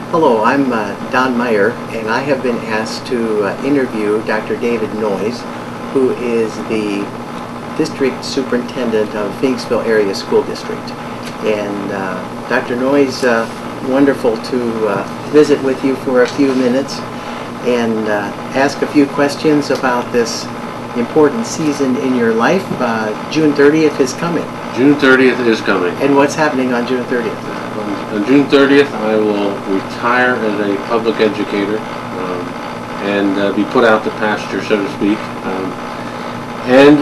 Hello, I'm Don Meyer, and I have been asked to interview Dr. David Noyes, who is the District Superintendent of Phoenixville Area School District. And Dr. Noyes, wonderful to visit with you for a few minutes and ask a few questions about this important season in your life. June 30th is coming. June 30th is coming. And what's happening on June 30th? On June 30th, I will retire as a public educator and be put out to pasture, so to speak, and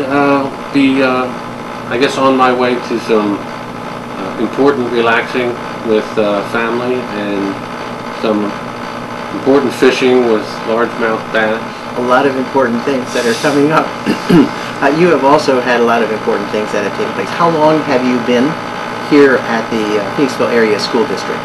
be, I guess, on my way to some important relaxing with family and some important fishing with largemouth bass. A lot of important things that are coming up. You have also had a lot of important things that have taken place. How long have you been here at the Phoenixville Area School District?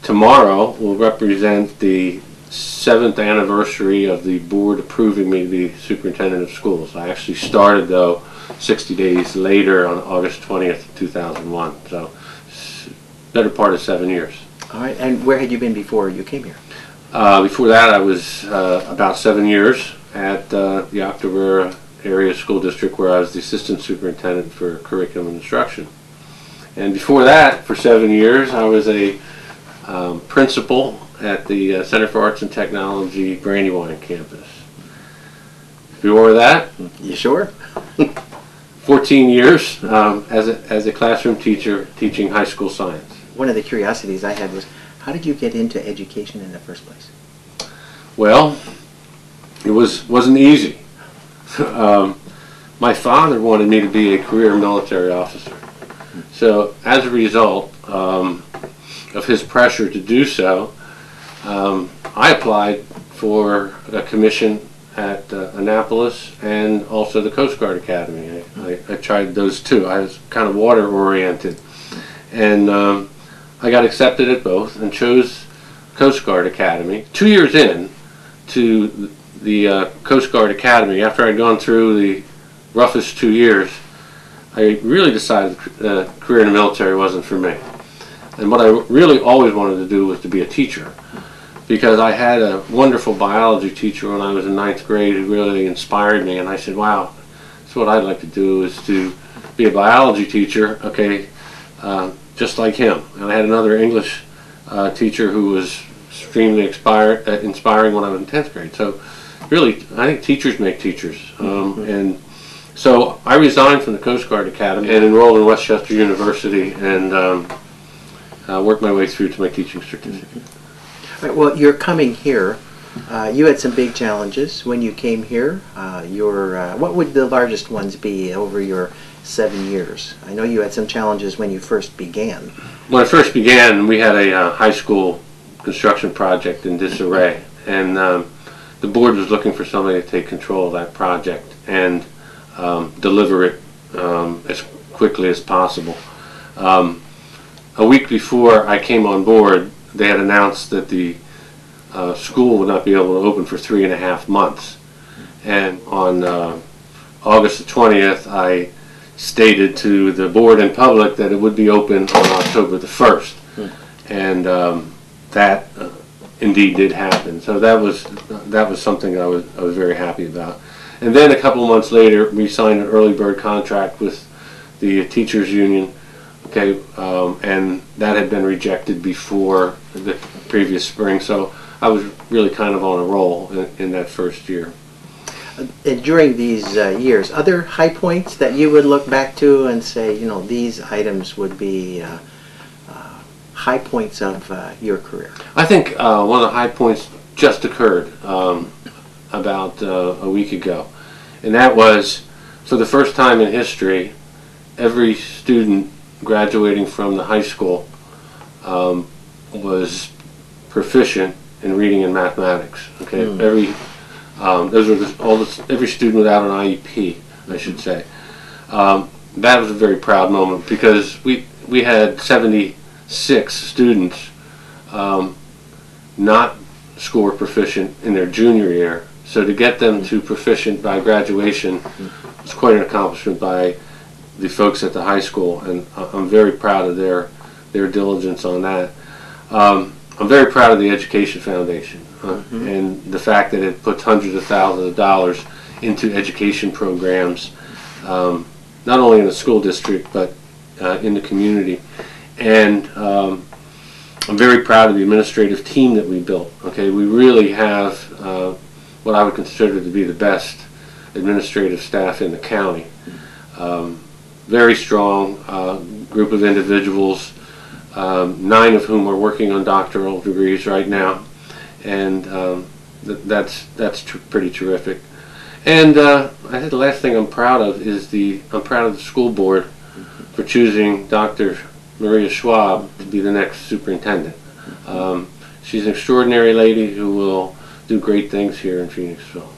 Tomorrow will represent the 7th anniversary of the board approving me to be superintendent of schools. I actually started, though, 60 days later on August 20th, 2001. So, better part of 7 years. All right, and where had you been before you came here? Before that, I was about 7 years at the October Area School District, where I was the assistant superintendent for curriculum and instruction. And before that, for 7 years, I was a principal at the Center for Arts and Technology Brandywine campus. Before that, you sure? 14 years as a classroom teacher teaching high school science. One of the curiosities I had was, how did you get into education in the first place? Well, it wasn't easy. My father wanted me to be a career military officer. So as a result of his pressure to do so, I applied for a commission at Annapolis and also the Coast Guard Academy. I tried those two. I was kind of water oriented, and I got accepted at both and chose Coast Guard Academy. 2 years in to the Coast Guard Academy, after I'd gone through the roughest 2 years, I really decided career in the military wasn't for me. And what I really always wanted to do was to be a teacher, because I had a wonderful biology teacher when I was in 9th grade who really inspired me, and I said, wow, that's what I'd like to do, is to be a biology teacher, okay, just like him. And I had another English teacher who was extremely inspiring when I was in 10th grade. So really, I think teachers make teachers. And so I resigned from the Coast Guard Academy and enrolled in Westchester University and worked my way through to my teaching certificate. Right, well, you're coming here. You had some big challenges when you came here. What would the largest ones be over your 7 years? I know you had some challenges when you first began. When I first began, we had a high school construction project in disarray, and the board was looking for somebody to take control of that project and deliver it as quickly as possible. A week before I came on board, they had announced that the school would not be able to open for 3.5 months. And on August the 20th, I stated to the board and public that it would be open on October the 1st. And that indeed did happen. So that was something I was very happy about. And then a couple of months later, we signed an early bird contract with the teachers union, okay, and that had been rejected before the previous spring. So I was really kind of on a roll in that first year. And during these years, other high points that you would look back to and say, you know, these items would be high points of your career? I think one of the high points just occurred about a week ago, and that was, for the first time in history, every student graduating from the high school was proficient in reading and mathematics. Okay, every student without an IEP, I should say. That was a very proud moment, because we had 76 students not score proficient in their junior year. So to get them to proficient by graduation was quite an accomplishment by the folks at the high school, and I'm very proud of their diligence on that. I'm very proud of the Education Foundation and the fact that it puts hundreds of thousands of dollars into education programs, not only in the school district but in the community. And I'm very proud of the administrative team that we built. Okay, we really have what I would consider to be the best administrative staff in the county. Very strong group of individuals, 9 of whom are working on doctoral degrees right now, and that's pretty terrific. And I think the last thing I'm proud of is I'm proud of the school board for choosing Dr. Maria Schwab to be the next superintendent. She's an extraordinary lady who will do great things here in Phoenixville.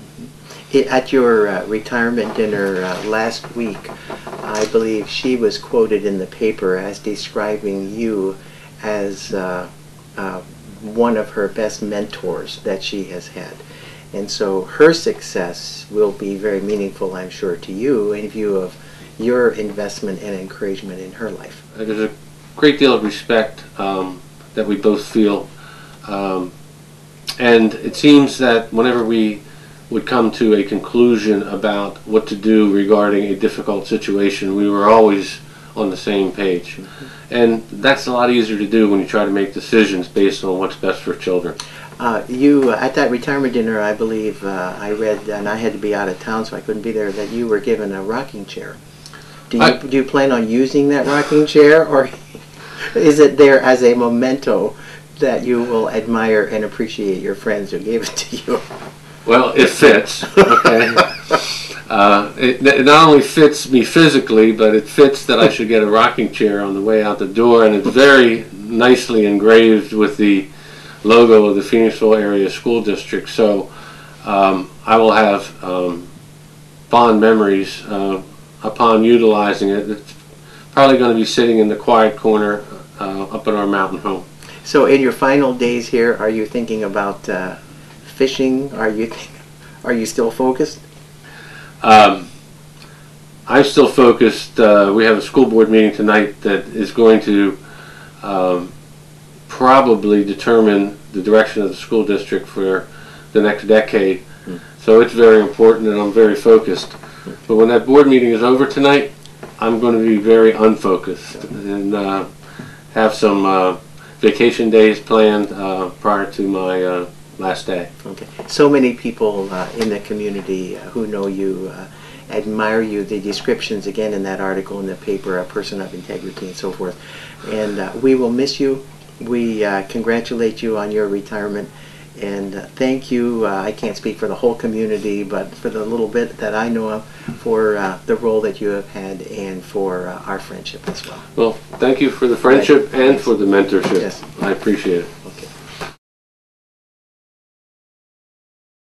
At your retirement dinner last week, I believe she was quoted in the paper as describing you as one of her best mentors that she has had. And so her success will be very meaningful, I'm sure, to you in view of your investment and encouragement in her life. There's a great deal of respect that we both feel. And it seems that whenever we would come to a conclusion about what to do regarding a difficult situation, we were always on the same page. And that's a lot easier to do when you try to make decisions based on what's best for children. You, at that retirement dinner, I believe, I read, and I had to be out of town so I couldn't be there, that you were given a rocking chair. Do you plan on using that rocking chair, or is it there as a memento that you will admire and appreciate your friends who gave it to you? Well, it fits, okay? It not only fits me physically, but it fits that I should get a rocking chair on the way out the door, and it's very nicely engraved with the logo of the Phoenixville Area School District. So I will have fond memories upon utilizing it. It's probably going to be sitting in the quiet corner up in our mountain home. So in your final days here, are you thinking about fishing? Are you still focused? I'm still focused. We have a school board meeting tonight that is going to probably determine the direction of the school district for the next decade. So it's very important, and I'm very focused. But when that board meeting is over tonight, I'm going to be very unfocused and have some vacation days planned prior to my last day. Okay. So many people in the community who know you admire you. The descriptions, again, in that article in the paper, a person of integrity and so forth. And we will miss you. We congratulate you on your retirement. And thank you, I can't speak for the whole community, but for the little bit that I know of, for the role that you have had and for our friendship as well. Well, thank you for the friendship and for the mentorship. Yes. I appreciate it.